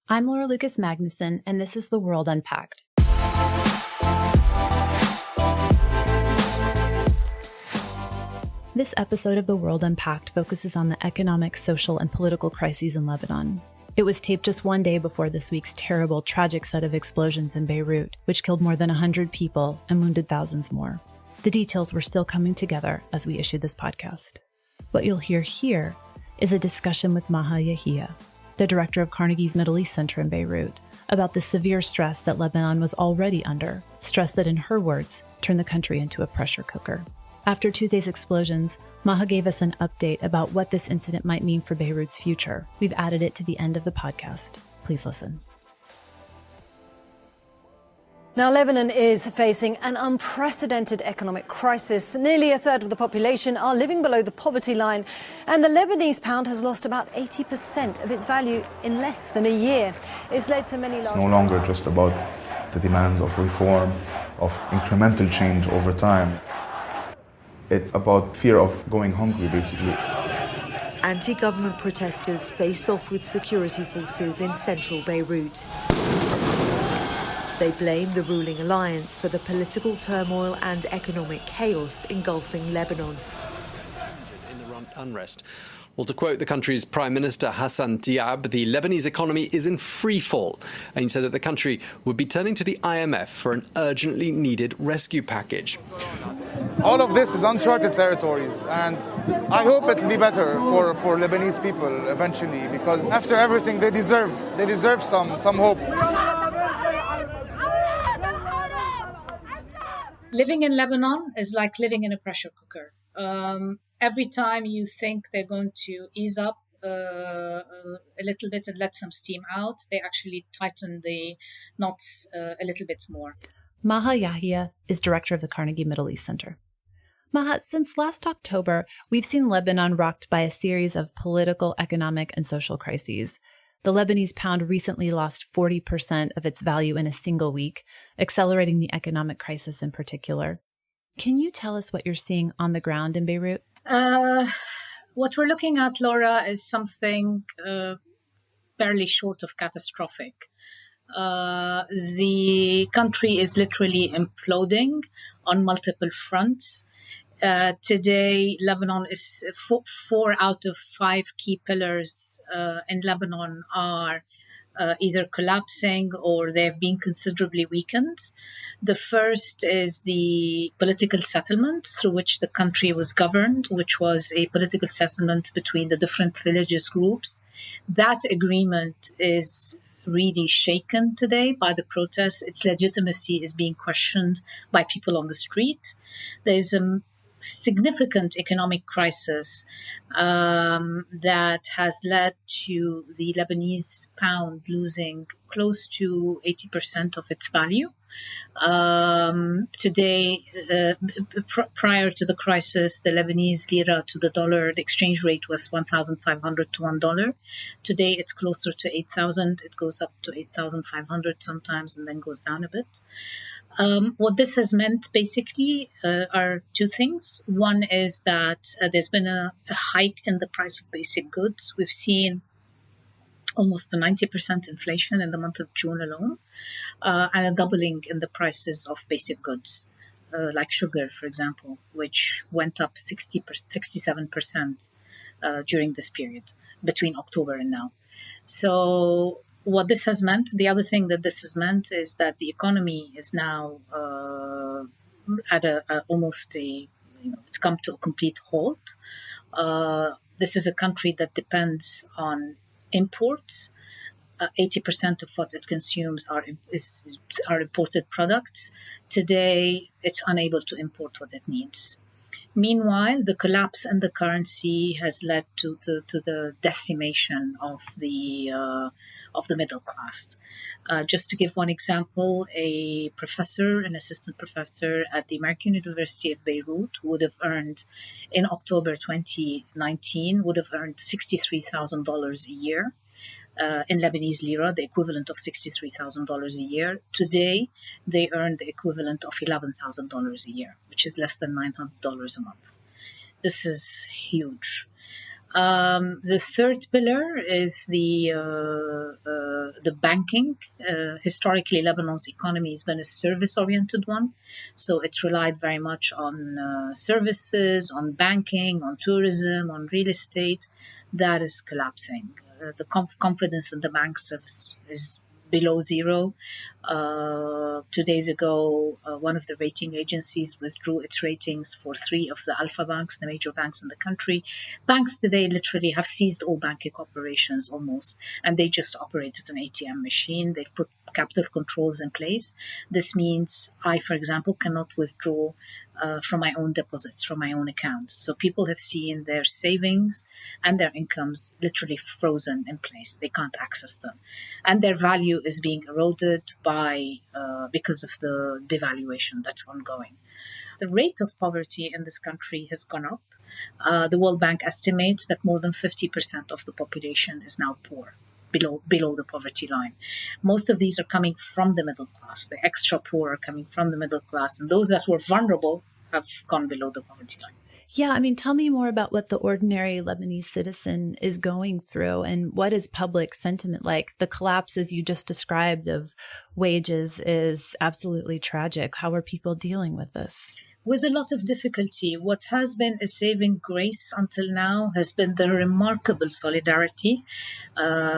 I'm Laura Lucas Magnuson, and this is The World Unpacked. This episode of The World Unpacked focuses on the economic, social, and political crises in Lebanon. It was taped just one day before this week's terrible, tragic set of explosions in Beirut, which killed more than 100 people and wounded thousands more. The details were still coming together as we issued this podcast. What you'll hear here is a discussion with Maha Yahya, the director of Carnegie's Middle East Center in Beirut, about the severe stress that Lebanon was already under, stress that, in her words, turned the country into a pressure cooker. After Tuesday's explosions, Maha gave us an update about what this incident might mean for Beirut's future. We've added it to the end of the podcast. Please listen. Now, Lebanon is facing an unprecedented economic crisis. Nearly a third of the population are living below the poverty line, and the Lebanese pound has lost about 80% of its value in less than a year. It's led to many... It's no longer just about the demands of reform, of incremental change over time. It's about fear of going hungry, basically. Anti-government protesters face off with security forces in central Beirut. They blame the ruling alliance for the political turmoil and economic chaos engulfing Lebanon. In the unrest. Well, to quote the country's Prime Minister Hassan Diab, the Lebanese economy is in free fall. And he said that the country would be turning to the IMF for an urgently needed rescue package. All of this is uncharted territories, and I hope it'll be better for Lebanese people eventually, because after everything they deserve some hope. Living in Lebanon is like living in a pressure cooker. Every time you think they're going to ease up a little bit and let some steam out, they actually tighten the knots a little bit more. Maha Yahya is director of the Carnegie Middle East Center. Maha, since last October, we've seen Lebanon rocked by a series of political, economic, and social crises. The Lebanese pound recently lost 40% of its value in a single week, accelerating the economic crisis in particular. Can you tell us what you're seeing on the ground in Beirut? What we're looking at, Laura, is something barely short of catastrophic. The country is literally imploding on multiple fronts. Today, Lebanon is 4 out of 5 key pillars in Lebanon are either collapsing or they've been considerably weakened. The first is the political settlement through which the country was governed, which was a political settlement between the different religious groups. That agreement is really shaken today by the protests. Its legitimacy is being questioned by people on the street. There's a significant economic crisis that has led to the Lebanese pound losing close to 80% of its value. Today, prior to the crisis, the Lebanese lira to the dollar, the exchange rate was 1,500 to $1. Today, it's closer to 8,000. It goes up to 8,500 sometimes and then goes down a bit. What this has meant basically are 2 things. One is that there's been a hike in the price of basic goods. We've seen almost a 90% inflation in the month of June alone, and a doubling in the prices of basic goods, like sugar, for example, which went up 67% during this period, between October and now. So what this has meant, the other thing that this has meant is that the economy is now at it's come to a complete halt. This is a country that depends on imports. 80% of what it consumes are imported products. Today, it's unable to import what it needs. Meanwhile, the collapse in the currency has led to the decimation of the middle class. Just to give one example, an assistant professor at the American University of Beirut would have earned, in October 2019, $63,000 a year. In Lebanese lira, the equivalent of $63,000 a year. Today, they earn the equivalent of $11,000 a year, which is less than $900 a month. This is huge. The third pillar is the banking. Historically, Lebanon's economy has been a service-oriented one, so it relied very much on services, on banking, on tourism, on real estate. That is collapsing. The confidence in the banks is below zero. 2 days ago, one of the rating agencies withdrew its ratings for 3 of the Alpha banks, the major banks in the country. Banks today literally have seized all banking operations almost, and they just operate as an ATM machine. They've put capital controls in place. This means I, for example, cannot withdraw from my own deposits, from my own accounts. So people have seen their savings and their incomes literally frozen in place. They can't access them. And their value is being eroded because of the devaluation that's ongoing. The rate of poverty in this country has gone up. The World Bank estimates that more than 50% of the population is now poor, below the poverty line. Most of these are coming from the middle class. The extra poor are coming from the middle class, and those that were vulnerable have gone below the poverty line. Yeah, I mean, tell me more about what the ordinary Lebanese citizen is going through and what is public sentiment like? The collapse, as you just described, of wages is absolutely tragic. How are people dealing with this? With a lot of difficulty. What has been a saving grace until now has been the remarkable solidarity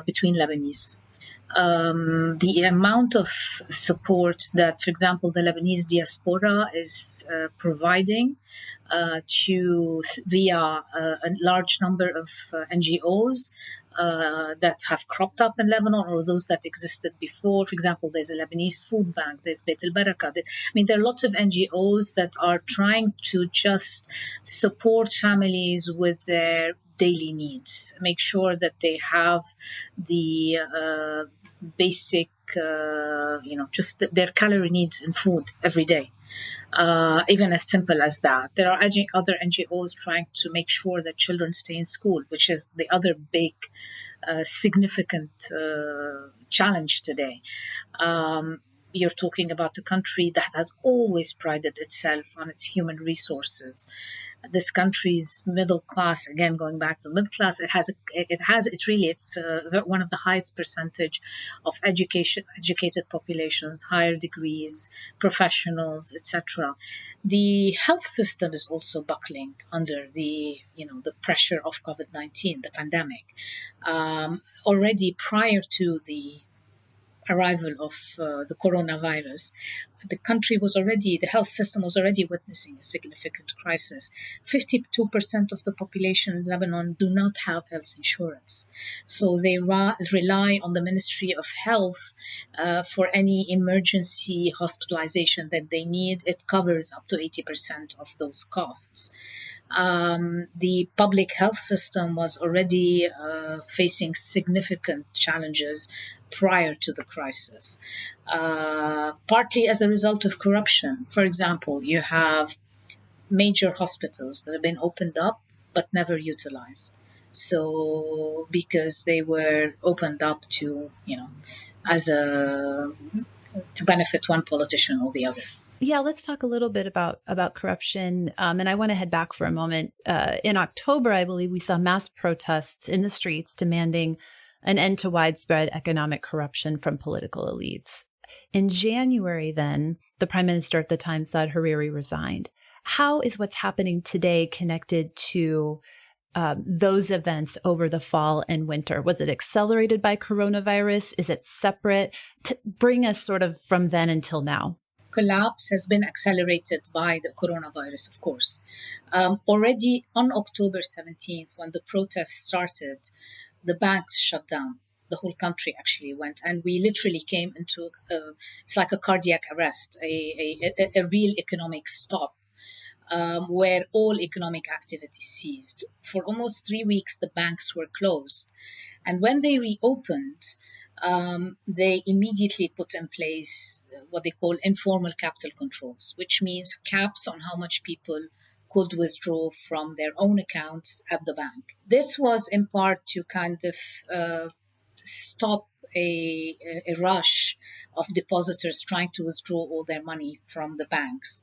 between Lebanese. The amount of support that, for example, the Lebanese diaspora is providing via a large number of NGOs that have cropped up in Lebanon, or those that existed before. For example, there's a Lebanese food bank, there's Beit al-Baraka. There are lots of NGOs that are trying to just support families with their daily needs, make sure that they have the basic, just their calorie needs in food every day. Even as simple as that. There are other NGOs trying to make sure that children stay in school, which is the other big, significant challenge today. You're talking about a country that has always prided itself on its human resources. This country's middle class, again going back to middle class, it's one of the highest percentage of educated populations, higher degrees, professionals, etc. The health system is also buckling under the pressure of COVID-19, the pandemic. Already prior to the arrival of the coronavirus, the health system was already witnessing a significant crisis. 52% of the population in Lebanon do not have health insurance. So they rely on the Ministry of Health for any emergency hospitalization that they need. It covers up to 80% of those costs. The public health system was already facing significant challenges prior to the crisis, partly as a result of corruption. For example, you have major hospitals that have been opened up but never utilized. So because they were opened up to benefit one politician or the other. Yeah, let's talk a little bit about corruption. And I want to head back for a moment. In October, I believe we saw mass protests in the streets demanding an end to widespread economic corruption from political elites. In January, then, the prime minister at the time, Saad Hariri, resigned. How is what's happening today connected to those events over the fall and winter? Was it accelerated by coronavirus? Is it separate? Bring us sort of from then until now. Collapse has been accelerated by the coronavirus, of course. Already on October 17th, when the protests started, the banks shut down. The whole country actually went, and we literally came into it's like a cardiac arrest, a real economic stop, where all economic activity ceased. For almost 3 weeks, the banks were closed. And when they reopened, they immediately put in place what they call informal capital controls, which means caps on how much people could withdraw from their own accounts at the bank. This was in part to kind of stop a rush of depositors trying to withdraw all their money from the banks,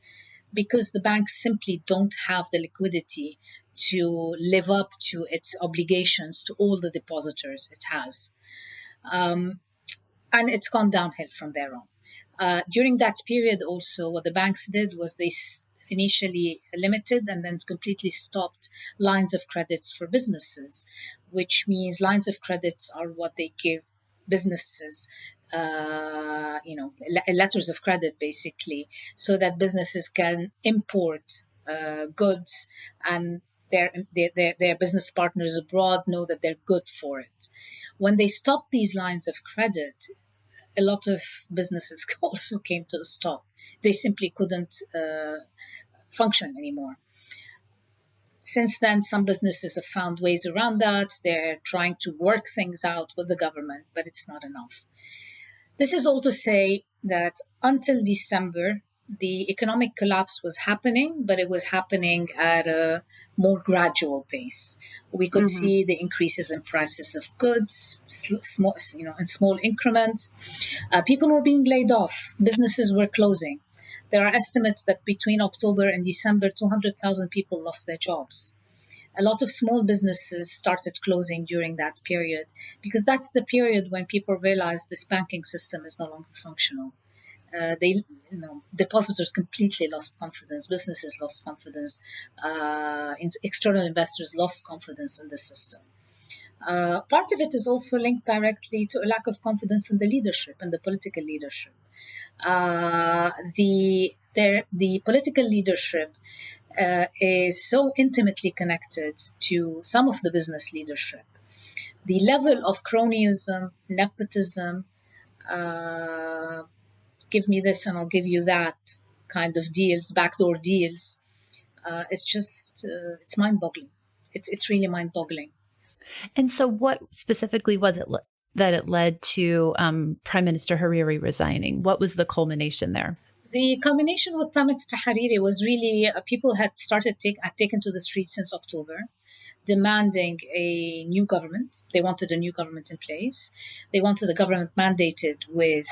because the banks simply don't have the liquidity to live up to its obligations to all the depositors it has. And it's gone downhill from there on. During that period also, what the banks did was they initially limited and then completely stopped lines of credits for businesses, which means lines of credits are what they give businesses, letters of credit basically, so that businesses can import goods and their business partners abroad know that they're good for it. When they stopped these lines of credit, a lot of businesses also came to a stop. They simply couldn't function anymore. Since then, some businesses have found ways around that. They're trying to work things out with the government, but it's not enough. This is all to say that until December, the economic collapse was happening, but it was happening at a more gradual pace. We could see the increases in prices of goods, small, in small increments. People were being laid off. Businesses were closing. There are estimates that between October and December, 200,000 people lost their jobs. A lot of small businesses started closing during that period because that's the period when people realized this banking system is no longer functional. Depositors completely lost confidence. Businesses lost confidence. External investors lost confidence in the system. Part of it is also linked directly to a lack of confidence in the leadership and the political leadership. The political leadership is so intimately connected to some of the business leadership. The level of cronyism, nepotism, give me this and I'll give you that kind of deals, backdoor deals, it's mind-boggling. It's really mind-boggling. And so what specifically was it that it led to Prime Minister Hariri resigning? What was the culmination there? The culmination with Prime Minister Hariri was really people had taken to the streets since October, demanding a new government. They wanted a new government in place. They wanted a government mandated with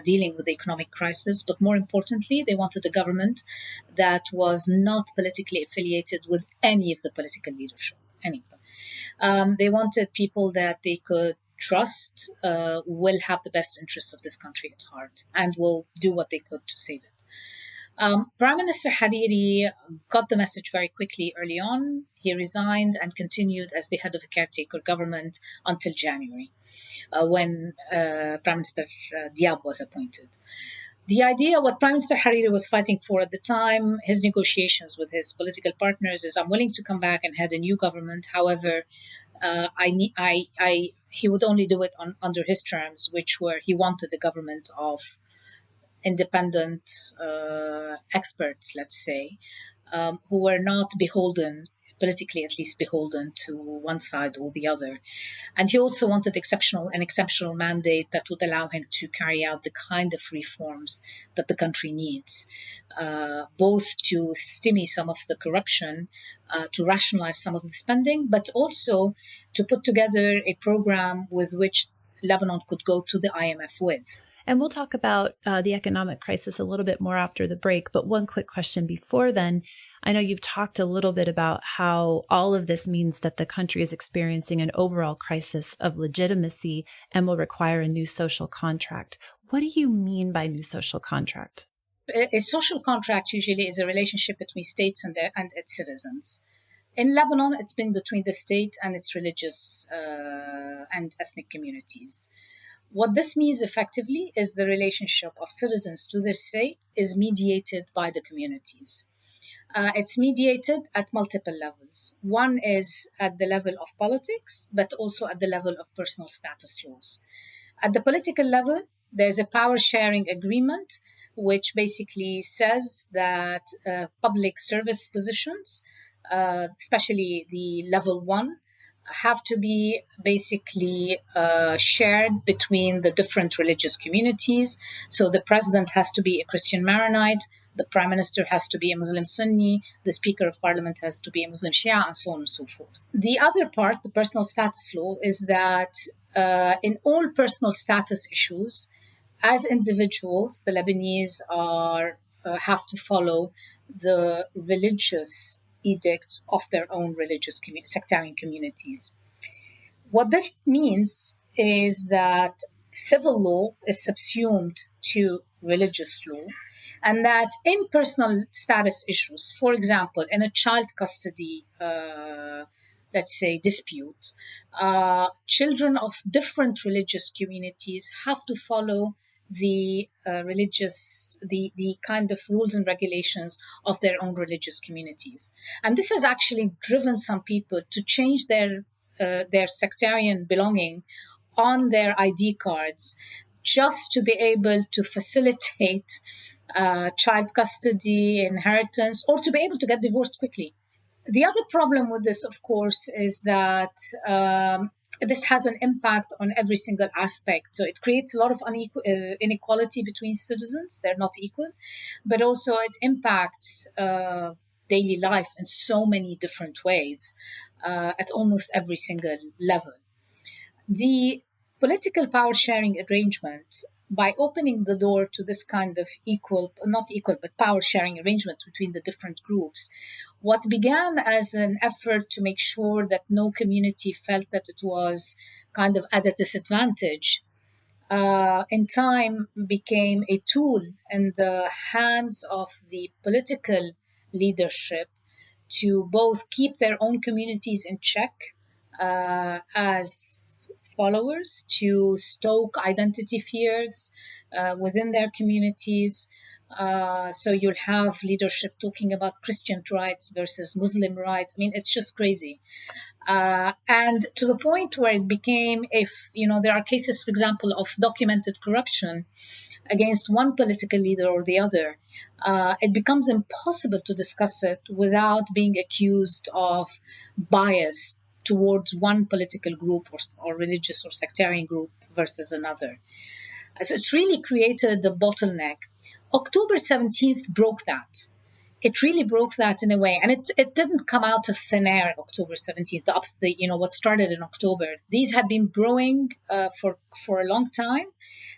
dealing with the economic crisis, but more importantly, they wanted a government that was not politically affiliated with any of the political leadership, any of them. They wanted people that they could trust will have the best interests of this country at heart and will do what they could to save it. Prime Minister Hariri got the message very quickly early on. He resigned and continued as the head of a caretaker government until January, when Prime Minister Diab was appointed. The idea, what Prime Minister Hariri was fighting for at the time, his negotiations with his political partners, is I'm willing to come back and head a new government. However, he would only do it under his terms, which were he wanted the government of independent experts, let's say, who were not beholden, politically at least beholden to one side or the other. And he also wanted an exceptional mandate that would allow him to carry out the kind of reforms that the country needs, both to stymie some of the corruption, to rationalize some of the spending, but also to put together a program with which Lebanon could go to the IMF with. And we'll talk about the economic crisis a little bit more after the break. But one quick question before then. I know you've talked a little bit about how all of this means that the country is experiencing an overall crisis of legitimacy and will require a new social contract. What do you mean by new social contract? A social contract usually is a relationship between states and its citizens. In Lebanon, it's been between the state and its religious and ethnic communities. What this means effectively is the relationship of citizens to their state is mediated by the communities. It's mediated at multiple levels. One is at the level of politics, but also at the level of personal status laws. At the political level, there's a power sharing agreement, which basically says that public service positions, especially the level 1, have to be basically shared between the different religious communities. So the president has to be a Christian Maronite, the prime minister has to be a Muslim Sunni, the speaker of parliament has to be a Muslim Shia, and so on and so forth. The other part, the personal status law, is that in all personal status issues, as individuals, the Lebanese have to follow the religious edict of their own religious sectarian communities. What this means is that civil law is subsumed to religious law, and that in personal status issues, for example, in a child custody, let's say, dispute, children of different religious communities have to follow the kind of rules and regulations of their own religious communities. And this has actually driven some people to change their sectarian belonging on their ID cards just to be able to facilitate child custody, inheritance, or to be able to get divorced quickly. The other problem with this, of course, is that this has an impact on every single aspect. So it creates a lot of inequality between citizens. They're not equal, but also it impacts daily life in so many different ways at almost every single level. The political power sharing arrangement, by opening the door to this kind of power sharing arrangement between the different groups, what began as an effort to make sure that no community felt that it was kind of at a disadvantage, in time became a tool in the hands of the political leadership to both keep their own communities in check as followers, to stoke identity fears within their communities. So you'll have leadership talking about Christian rights versus Muslim rights. I mean, it's just crazy. And to the point where it became, there are cases, for example, of documented corruption against one political leader or the other, it becomes impossible to discuss it without being accused of bias towards one political group or religious or sectarian group versus another. So it's really created a bottleneck. October 17th broke that. It really broke that in a way. And it didn't come out of thin air, October 17th, what started in October. These had been brewing for a long time.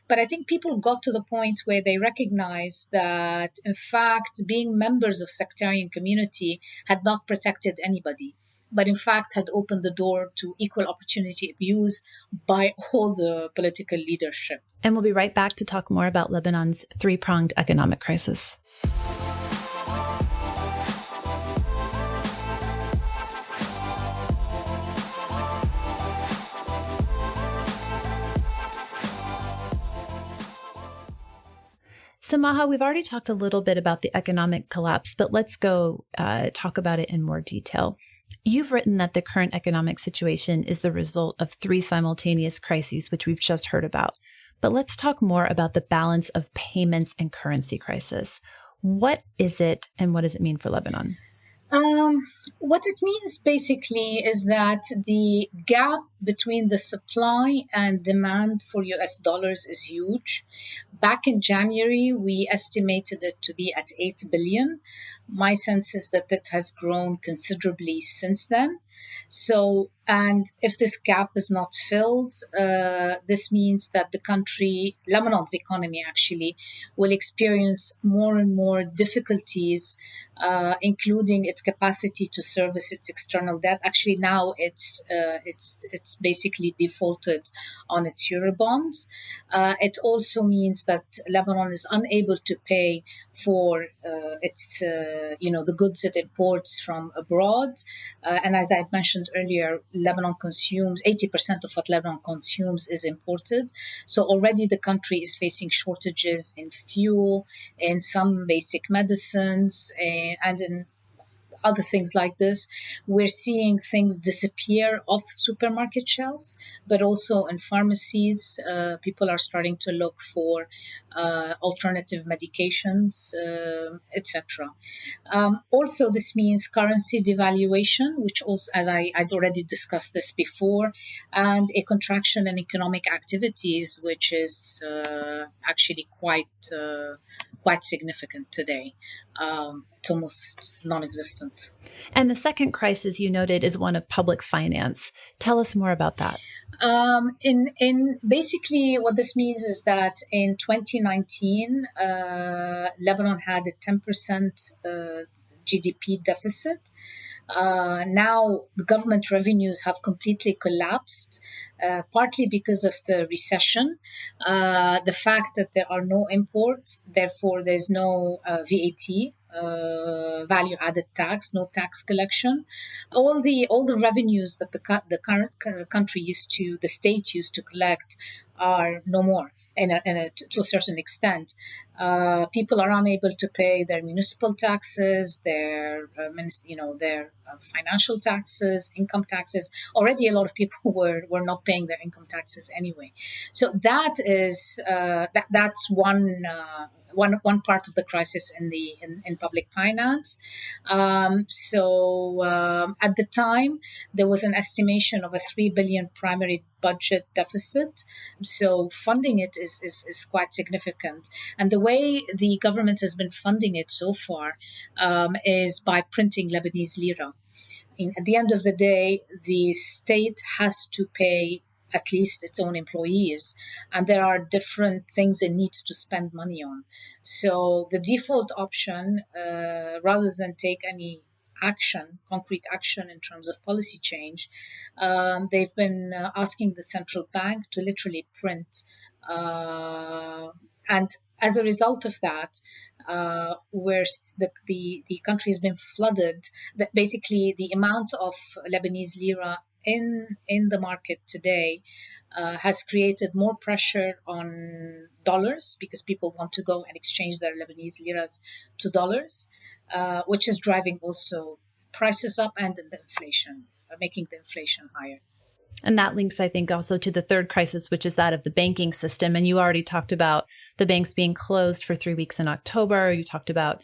But I think people got to the point where they recognized that, in fact, being members of sectarian community had not protected anybody, but in fact had opened the door to equal opportunity abuse by all the political leadership. And we'll be right back to talk more about Lebanon's three-pronged economic crisis. So Maha, we've already talked a little bit about the economic collapse, but let's go talk about it in more detail. You've written that the current economic situation is the result of three simultaneous crises, which we've just heard about. But let's talk more about the balance of payments and currency crisis. What is it, and what does it mean for Lebanon? What it means basically is that the gap between the supply and demand for US dollars is huge. Back in January, we estimated it to be at 8 billion. My sense is that it has grown considerably since then. So, and if this gap is not filled, this means that the country, Lebanon's economy actually, will experience more and more difficulties, including its capacity to service its external debt. Actually, now it's basically defaulted on its Eurobonds. It also means that Lebanon is unable to pay for its, the goods it imports from abroad. And as I mentioned earlier, Lebanon consumes 80% of what Lebanon consumes is imported. So already the country is facing shortages in fuel, in some basic medicines, and in other things like this. We're seeing things disappear off supermarket shelves, but also in pharmacies. People are starting to look for alternative medications, etc. Also, this means currency devaluation, which also, as I've already discussed this before, and a contraction in economic activities, which is actually quite significant today. It's almost non-existent. And the second crisis you noted is one of public finance. Tell us more about that. In basically what this means is that in 2019, Lebanon had a 10% GDP deficit. Now the government revenues have completely collapsed, partly because of the recession, the fact that there are no imports, therefore there's no VAT, value added tax, no tax collection. All the revenues that the current country the state used to collect are no more to a certain extent. People are unable to pay their municipal taxes, their financial taxes, income taxes. Already a lot of people were not paying their income taxes anyway. So that is that's one part of the crisis in public finance. At the time, there was an estimation of a 3 billion primary budget deficit. So funding it is quite significant. And the way the government has been funding it so far is by printing Lebanese lira. At the end of the day, the state has to pay at least its own employees, and there are different things it needs to spend money on. So the default option, rather than take any concrete action in terms of policy change, they've been asking the central bank to literally print. And as a result of that, where the country has been flooded, that basically the amount of Lebanese lira in the market today has created more pressure on dollars, because people want to go and exchange their Lebanese liras to dollars, which is driving also prices up and the inflation, making the inflation higher. And that links, I think, also to the third crisis, which is that of the banking system. And you already talked about the banks being closed for 3 weeks in October. You talked about,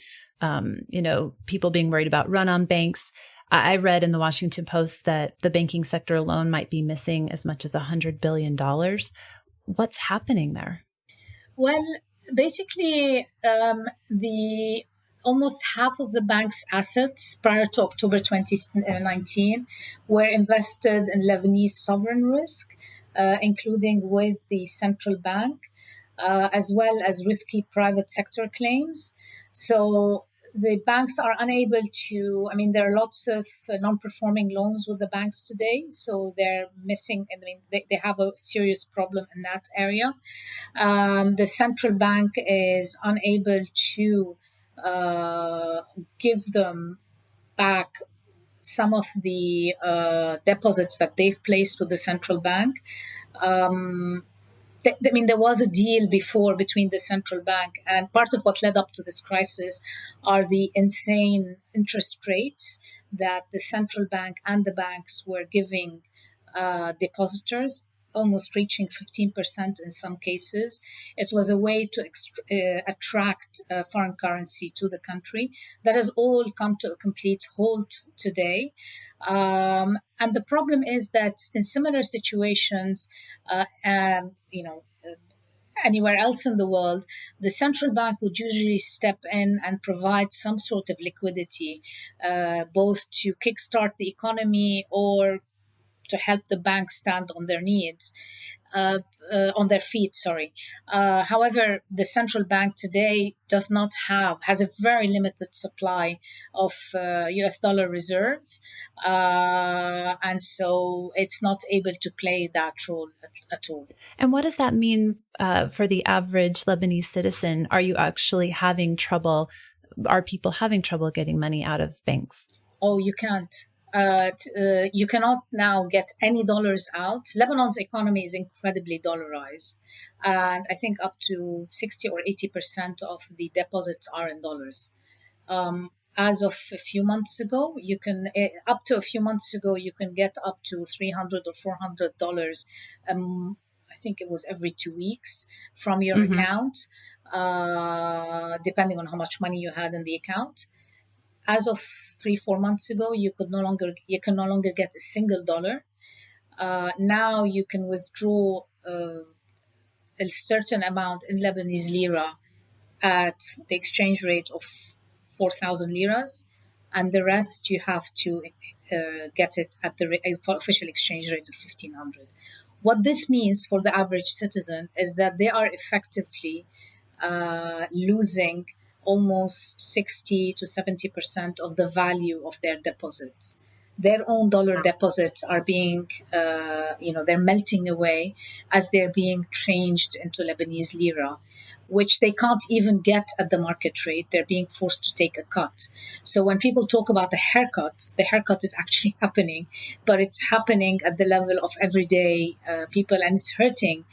people being worried about run on banks. I read in the Washington Post that the banking sector alone might be missing as much as $100 billion. What's happening there? Well, basically, almost half of the bank's assets prior to October 2019 were invested in Lebanese sovereign risk, including with the central bank, as well as risky private sector claims. So the banks are unable to, there are lots of non-performing loans with the banks today, so they're missing, they have a serious problem in that area. The central bank is unable to give them back some of the deposits that they've placed with the central bank. There was a deal before between the central bank, and part of what led up to this crisis are the insane interest rates that the central bank and the banks were giving depositors, almost reaching 15% in some cases. It was a way to attract foreign currency to the country. That has all come to a complete halt today. And the problem is that in similar situations, anywhere else in the world, the central bank would usually step in and provide some sort of liquidity, both to kickstart the economy or to help the banks stand on their feet. However, the central bank today has a very limited supply of US dollar reserves, and so it's not able to play that role at all. And what does that mean for the average Lebanese citizen? Are you actually having trouble? Are people having trouble getting money out of banks? Oh, you can't. You cannot now get any dollars out. Lebanon's economy is incredibly dollarized, and I think up to 60 or 80% of the deposits are in dollars. As of a few months ago, you can get up to $300 or $400. I think it was every 2 weeks from your account, depending on how much money you had in the account. As of 3-4 months ago, you can no longer get a single dollar. Now you can withdraw a certain amount in Lebanese lira at the exchange rate of 4,000 liras, and the rest you have to get it at the official exchange rate of 1,500. What this means for the average citizen is that they are effectively losing almost 60 to 70% of the value of their deposits. Their own dollar deposits are being, they're melting away as they're being changed into Lebanese lira, which they can't even get at the market rate. They're being forced to take a cut. So when people talk about the haircut is actually happening, but it's happening at the level of everyday people, and it's hurting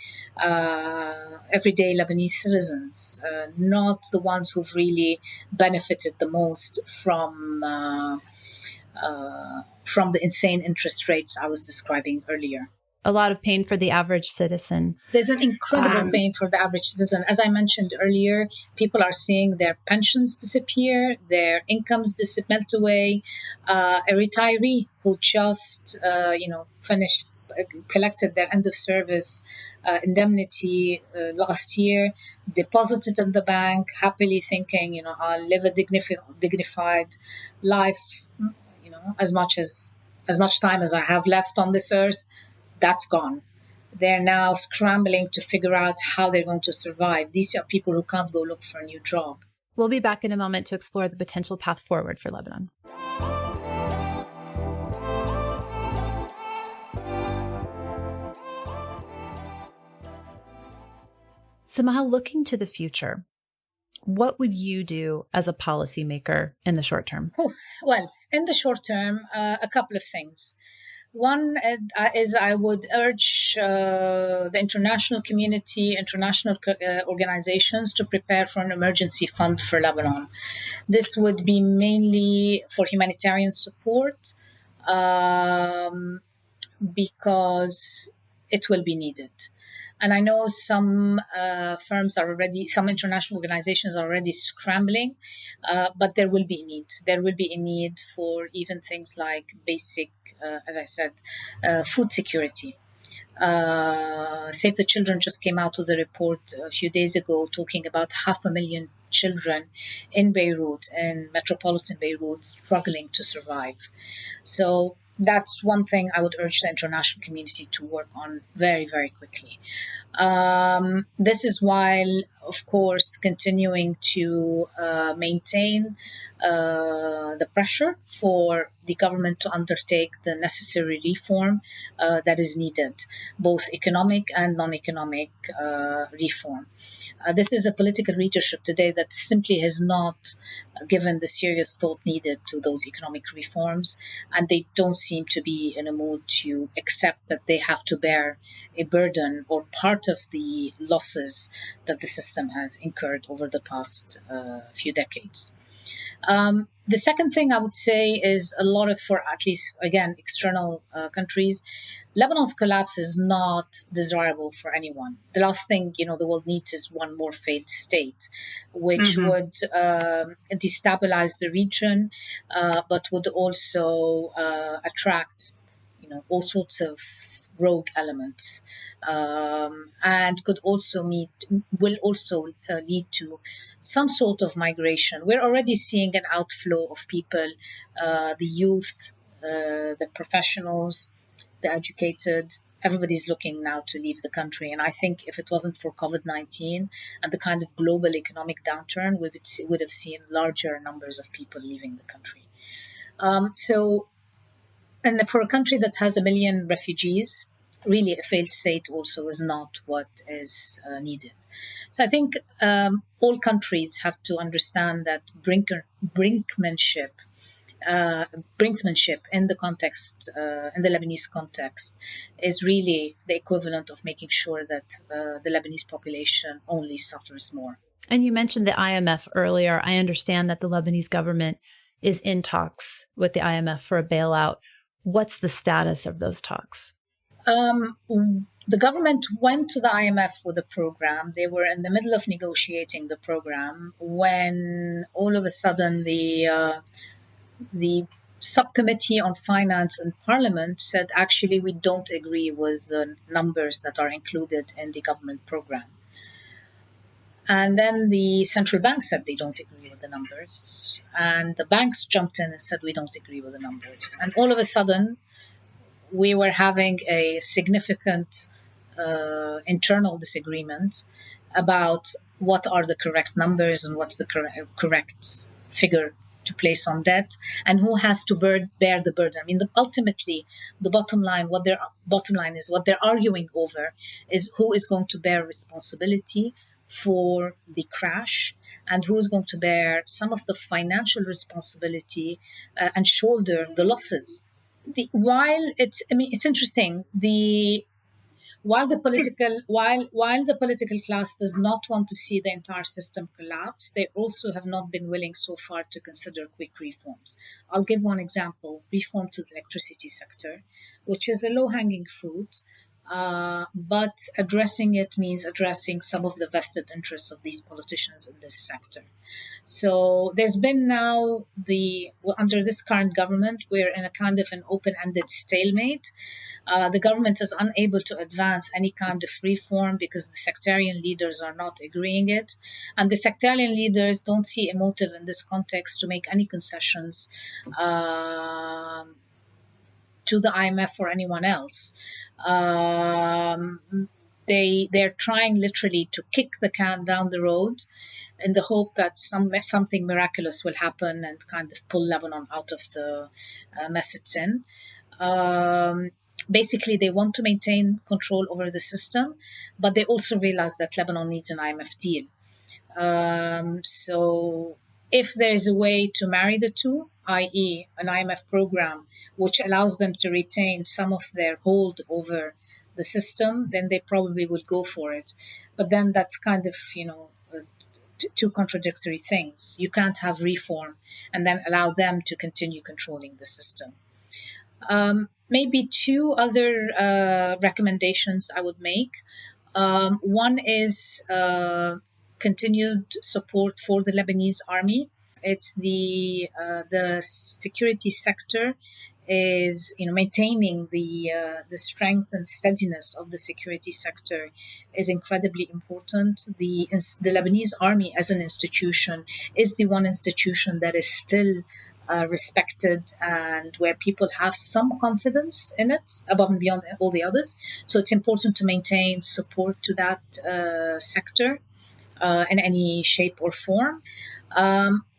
everyday Lebanese citizens, not the ones who've really benefited the most from the insane interest rates I was describing earlier. A lot of pain for the average citizen. There's an incredible pain for the average citizen. As I mentioned earlier, people are seeing their pensions disappear, their incomes melt away. A retiree who just, collected their end of service indemnity last year, deposited in the bank, happily thinking, I'll live a dignified life, as much time as I have left on this earth. That's gone. They're now scrambling to figure out how they're going to survive. These are people who can't go look for a new job. We'll be back in a moment to explore the potential path forward for Lebanon. So, Maha, looking to the future, what would you do as a policymaker in the short term? Well, in the short term, a couple of things. One is I would urge the international community, international organizations to prepare for an emergency fund for Lebanon. This would be mainly for humanitarian support because it will be needed. And I know some some international organizations are already scrambling, but there will be a need. There will be a need for even things like basic, as I said, food security. Save the Children just came out with a report a few days ago talking about 500,000 children in Beirut, in metropolitan Beirut, struggling to survive. So that's one thing I would urge the international community to work on very, very quickly. This is while, of course, continuing to maintain the pressure for the government to undertake the necessary reform that is needed, both economic and non-economic reform. This is a political leadership today that simply has not given the serious thought needed to those economic reforms, and they don't seem to be in a mood to accept that they have to bear a burden or part of the losses that the system has incurred over the past few decades. The second thing I would say is a lot of, for at least, again, external countries, Lebanon's collapse is not desirable for anyone. The last thing, the world needs is one more failed state, which would destabilize the region, but would also attract, all sorts of rogue elements, and will also lead to some sort of migration. We're already seeing an outflow of people, the youth, the professionals, the educated. Everybody's looking now to leave the country. And I think if it wasn't for COVID-19 and the kind of global economic downturn, we would have seen larger numbers of people leaving the country. And for a country that has 1 million refugees, really a failed state also is not what is needed. So I think all countries have to understand that brinksmanship in the context, in the Lebanese context, is really the equivalent of making sure that the Lebanese population only suffers more. And you mentioned the IMF earlier. I understand that the Lebanese government is in talks with the IMF for a bailout. What's the status of those talks? The government went to the IMF with a program. They were in the middle of negotiating the program when all of a sudden the subcommittee on finance in Parliament said, actually, we don't agree with the numbers that are included in the government program. And then the central bank said they don't agree with the numbers. And the banks jumped in and said, we don't agree with the numbers. And all of a sudden, we were having a significant internal disagreement about what are the correct numbers and what's the correct figure to place on debt, and who has to bear the burden. I mean, ultimately, the bottom line is what they're arguing over is who is going to bear responsibility for the crash and who is going to bear some of the financial responsibility and shoulder the losses. It's interesting. While the political class does not want to see the entire system collapse, they also have not been willing so far to consider quick reforms. I'll give one example: reform to the electricity sector, which is a low-hanging fruit, but addressing it means addressing some of the vested interests of these politicians in this sector. So there's been now under this current government, we're in a kind of an open-ended stalemate. The government is unable to advance any kind of reform because the sectarian leaders are not agreeing it. And the sectarian leaders don't see a motive in this context to make any concessions to the IMF or anyone else. They're trying literally to kick the can down the road in the hope that something miraculous will happen and kind of pull Lebanon out of the mess it's in. Basically, they want to maintain control over the system, but they also realize that Lebanon needs an IMF deal. So if there is a way to marry the two, i.e. an IMF program which allows them to retain some of their hold over the system, then they probably would go for it. But then that's kind of, two contradictory things. You can't have reform and then allow them to continue controlling the system. Maybe two other recommendations I would make. One is continued support for the Lebanese army. It's the security sector is maintaining the strength and steadiness of the security sector is incredibly important. The Lebanese army as an institution is the one institution that is still respected and where people have some confidence in it above and beyond all the others. So it's important to maintain support to that sector in any shape or form.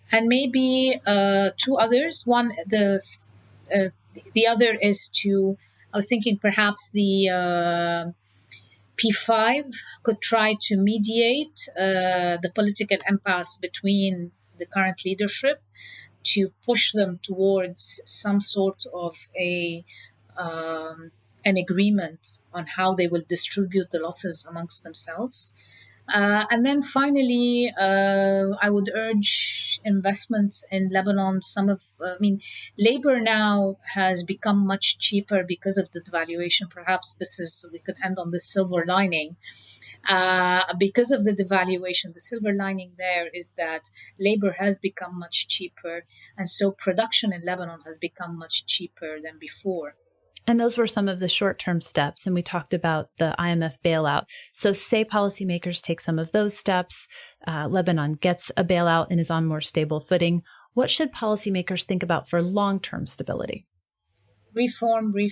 And maybe two others. One, the other is I was thinking perhaps the P5 could try to mediate the political impasse between the current leadership to push them towards some sort of an agreement on how they will distribute the losses amongst themselves. And then finally, I would urge investments in Lebanon. Labor now has become much cheaper because of the devaluation. Perhaps we could end on the silver lining. Because of the devaluation, the silver lining there is that labor has become much cheaper. And so production in Lebanon has become much cheaper than before. And those were some of the short-term steps. And we talked about the IMF bailout. So say policymakers take some of those steps, Lebanon gets a bailout and is on more stable footing. What should policymakers think about for long-term stability? Reform. The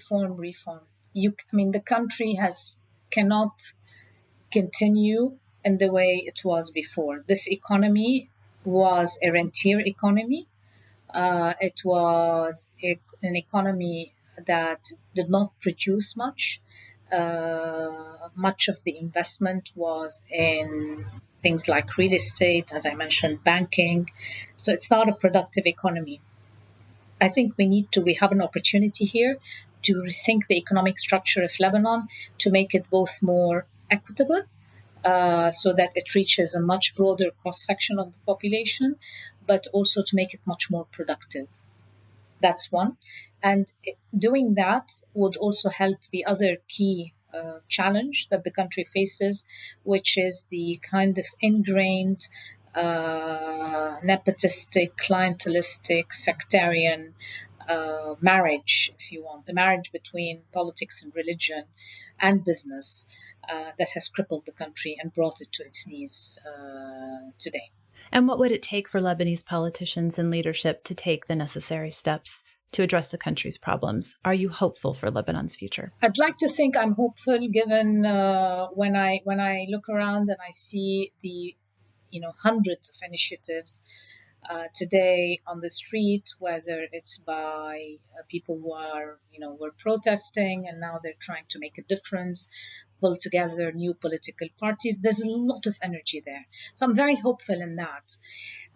country cannot continue in the way it was before. This economy was a rentier economy. It was an economy that did not produce much. Much of the investment was in things like real estate, as I mentioned, banking. So it's not a productive economy. I think we have an opportunity here to rethink the economic structure of Lebanon to make it both more equitable, so that it reaches a much broader cross-section of the population, but also to make it much more productive. That's one. And doing that would also help the other key challenge that the country faces, which is the kind of ingrained, nepotistic, clientelistic, sectarian marriage, if you want, the marriage between politics and religion and business that has crippled the country and brought it to its knees today. And what would it take for Lebanese politicians and leadership to take the necessary steps to address the country's problems? Are you hopeful for Lebanon's future? I'd like to think I'm hopeful, given when I look around and I see the hundreds of initiatives today on the street, whether it's by people who were protesting and now they're trying to make a difference, pull together new political parties. There's a lot of energy there. So I'm very hopeful in that.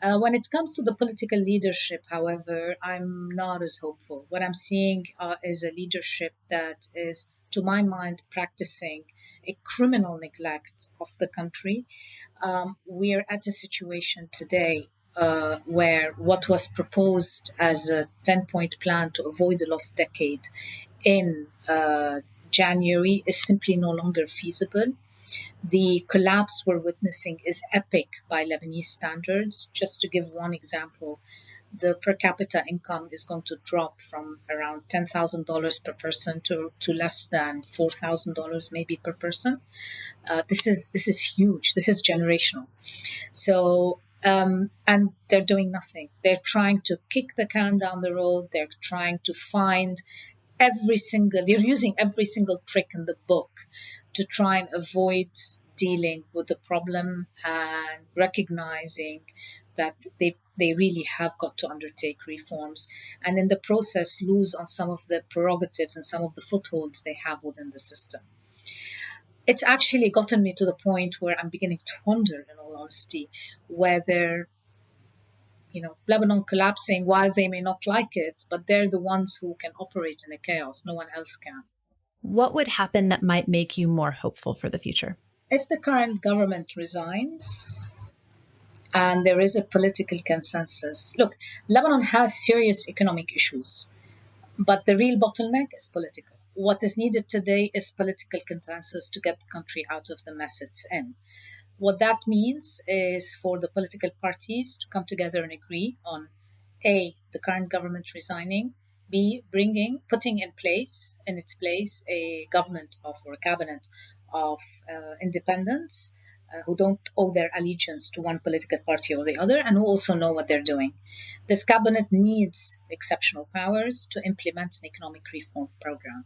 When it comes to the political leadership, however, I'm not as hopeful. What I'm seeing is a leadership that is, to my mind, practicing a criminal neglect of the country. We're at a situation today where what was proposed as a 10-point plan to avoid the lost decade in January is simply no longer feasible. The collapse we're witnessing is epic by Lebanese standards. Just to give one example, the per capita income is going to drop from around $10,000 per person to less than $4,000 maybe per person. This is huge. This is generational. So, and they're doing nothing. They're trying to kick the can down the road. They're trying to find they're using every single trick in the book to try and avoid dealing with the problem and recognizing that they really have got to undertake reforms and in the process lose on some of the prerogatives and some of the footholds they have within the system. It's actually gotten me to the point where I'm beginning to wonder, in all honesty, whether Lebanon collapsing, while they may not like it, but they're the ones who can operate in a chaos. No one else can. What would happen that might make you more hopeful for the future? If the current government resigns and there is a political consensus. Look, Lebanon has serious economic issues, but the real bottleneck is political. What is needed today is political consensus to get the country out of the mess it's in. What that means is for the political parties to come together and agree on A, the current government resigning, B, putting in its place a government or a cabinet of independents who don't owe their allegiance to one political party or the other and who also know what they're doing. This cabinet needs exceptional powers to implement an economic reform program.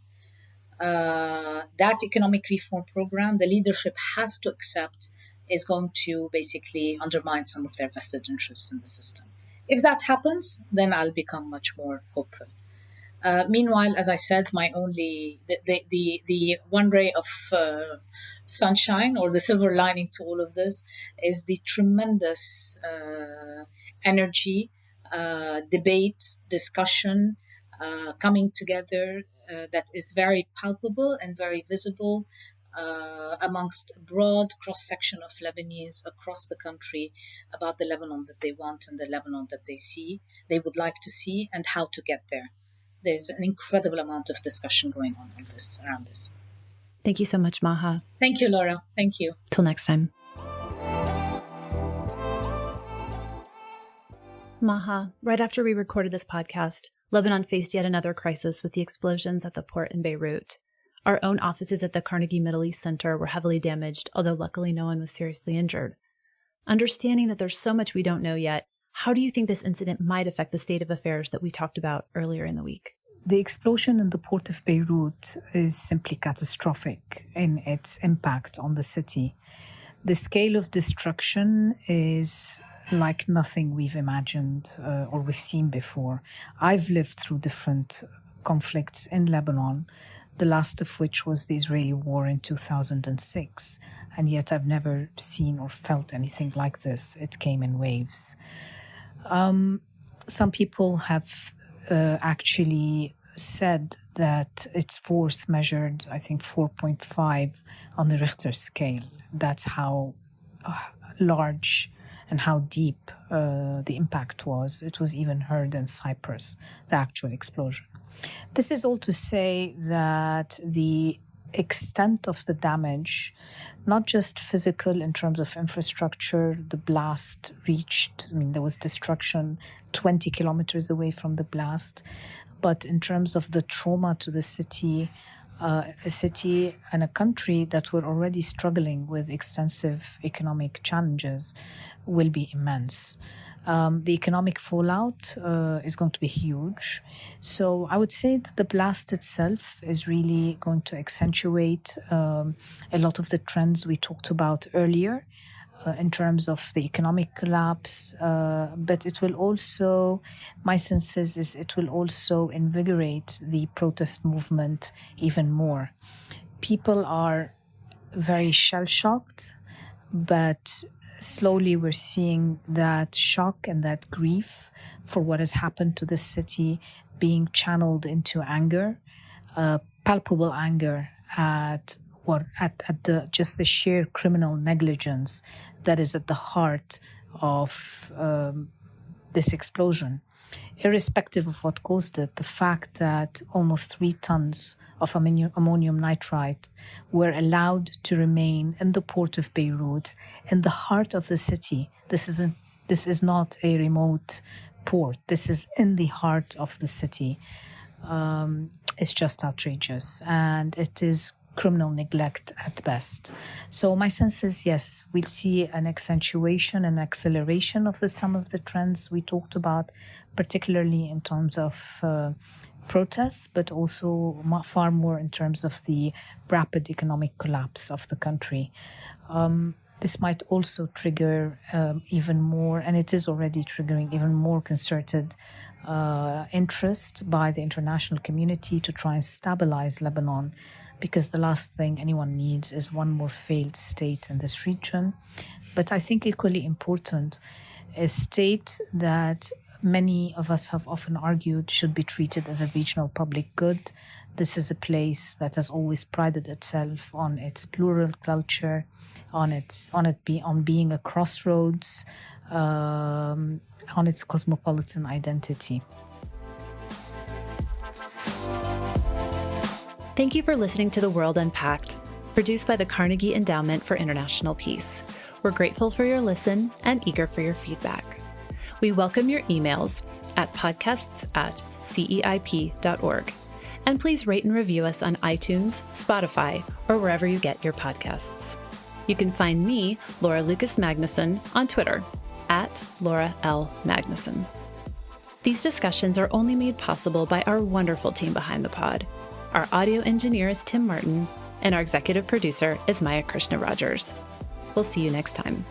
That economic reform program, the leadership has to accept is going to basically undermine some of their vested interests in the system. If that happens, then I'll become much more hopeful. Meanwhile, as I said, the one ray of sunshine or the silver lining to all of this is the tremendous energy, debate, discussion, coming together that is very palpable and very visible amongst a broad cross-section of Lebanese across the country about the Lebanon that they want and the Lebanon that they would like to see and how to get there. There's an incredible amount of discussion going on around this. Thank you so much, Maha. Thank you, Laura. Thank you. Till next time. Maha, right after we recorded this podcast, Lebanon faced yet another crisis with the explosions at the port in Beirut. Our own offices at the Carnegie Middle East Center were heavily damaged, although luckily no one was seriously injured. Understanding that there's so much we don't know yet, how do you think this incident might affect the state of affairs that we talked about earlier in the week? The explosion in the port of Beirut is simply catastrophic in its impact on the city. The scale of destruction is like nothing we've imagined or we've seen before. I've lived through different conflicts in Lebanon, the last of which was the Israeli war in 2006, and yet I've never seen or felt anything like this. It came in waves. Some people have actually said that its force measured, I think, 4.5 on the Richter scale. That's how large and how deep the impact was. It was even heard in Cyprus, the actual explosion. This is all to say that the extent of the damage, not just physical in terms of infrastructure, the blast reached, there was destruction 20 kilometers away from the blast, but in terms of the trauma to the city, a city and a country that were already struggling with extensive economic challenges will be immense. The economic fallout is going to be huge. So I would say that the blast itself is really going to accentuate a lot of the trends we talked about earlier. in terms of the economic collapse, but it will also, my sense is it will also invigorate the protest movement even more. People are very shell-shocked, but slowly we're seeing that shock and that grief for what has happened to this city being channeled into anger, palpable anger at just the sheer criminal negligence that is at the heart of this explosion. Irrespective of what caused it, the fact that almost 3 tons of ammonium nitrate were allowed to remain in the port of Beirut, in the heart of the city. This is not a remote port. This is in the heart of the city. It's just outrageous, and it is criminal neglect at best. So my sense is, yes, we'll see an accentuation and acceleration of some of the trends we talked about, particularly in terms of protests, but also far more in terms of the rapid economic collapse of the country. This might also trigger even more, and it is already triggering even more concerted interest by the international community to try and stabilize Lebanon, because the last thing anyone needs is one more failed state in this region. But I think equally important, a state that many of us have often argued should be treated as a regional public good. This is a place that has always prided itself on its plural culture, on being a crossroads, on its cosmopolitan identity. Thank you for listening to The World Unpacked, produced by the Carnegie Endowment for International Peace. We're grateful for your listen and eager for your feedback. We welcome your emails at podcasts@ceip.org. And please rate and review us on iTunes, Spotify, or wherever you get your podcasts. You can find me, Laura Lucas Magnuson, on Twitter, @Laura L. Magnuson. These discussions are only made possible by our wonderful team behind the pod. Our audio engineer is Tim Martin, and our executive producer is Maya Krishna Rogers. We'll see you next time.